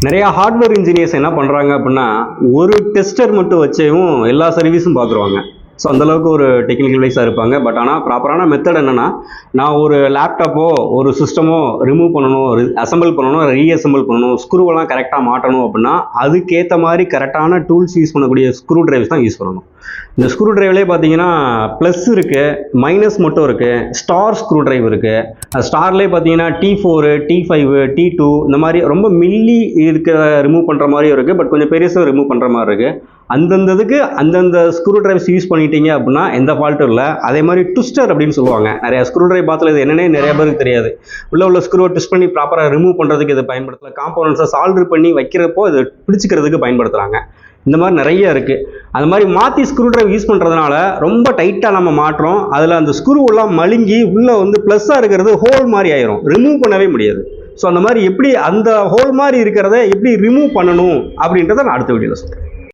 நிறையா hardware engineers என்ன பண்ணுறாங்க அப்படின்னா ஒரு டெஸ்டர் மட்டும் வச்சேவும் எல்லா சர்வீஸும் பார்த்துருவாங்க. ஸோ அந்தளவுக்கு ஒரு டெக்னிக்கல் வைஸாக இருப்பாங்க. பட் ஆனால் ப்ராப்பரான மெத்தட் என்னென்னா, நான் ஒரு லேப்டாப்போ ஒரு சிஸ்டமோ ரிமூவ் பண்ணணும், அசம்பிள் பண்ணணும், ரீஅசம்பிள் பண்ணணும், ஸ்க்ரூவெல்லாம் கரெக்டாக மாட்டணும் அப்படின்னா அதுக்கேற்ற மாதிரி கரெக்டான டூல்ஸ் யூஸ் பண்ணக்கூடிய ஸ்க்ரூ டிரைவ்ஸ் தான் யூஸ் பண்ணணும். இந்த ஸ்க்ரூ டிரைவ்லேயே பார்த்தீங்கன்னா ப்ளஸ் இருக்குது, மைனஸ் மட்டும் இருக்குது, ஸ்டார் ஸ்க்ரூ டிரைவ் இருக்குது. அது ஸ்டார்லேயே பார்த்தீங்கன்னா T4, T5, T2 இந்த மாதிரி ரொம்ப மில்லி இருக்கிற ரிமூவ் பண்ணுற மாதிரியும் இருக்குது. பட் கொஞ்சம் பெருசாக ரிமூவ் பண்ணுற மாதிரி இருக்குது. அந்தந்ததுக்கு அந்தந்த ஸ்க்ரூ டிரைவ்ஸ் யூஸ் பண்ணிட்டீங்க அப்படின்னா எந்த ஃபால்ட்டும் இல்லை. அதே மாதிரி ட்விஸ்டர் அப்படின்னு சொல்லுவாங்க. நிறைய ஸ்க்ரூ டிரைவ் பார்த்துல இது என்னன்னே நிறைய பேருக்கு தெரியாது. உள்ள ஸ்க்ரூவை ட்விஸ்ட் பண்ணி ப்ராப்பராக ரிமூவ் பண்ணுறதுக்கு இதை பயன்படுத்தல. காம்போனன்ட்ஸை சால்டர் பண்ணி வைக்கிறப்போ இதை பிடிச்சிக்கிறதுக்கு பயன்படுத்துகிறாங்க. இந்த மாதிரி நிறைய இருக்குது. அது மாதிரி மாற்றி ஸ்க்ரூ டிரைவ் யூஸ் பண்ணுறதுனால ரொம்ப டைட்டாக நம்ம மாட்டுறோம். அதில் அந்த ஸ்க்ரூவெல்லாம் மழுங்கி உள்ளே ப்ளஸ்ஸாக இருக்கிறது ஹோல் மாதிரி ஆயிரும், ரிமூவ் பண்ணவே முடியாது. ஸோ அந்த மாதிரி எப்படி அந்த ஹோல் மாதிரி இருக்கிறத எப்படி ரிமூவ் பண்ணணும் அப்படின்றத நான் அடுத்த வீடியோவில் சொல்கிறேன்.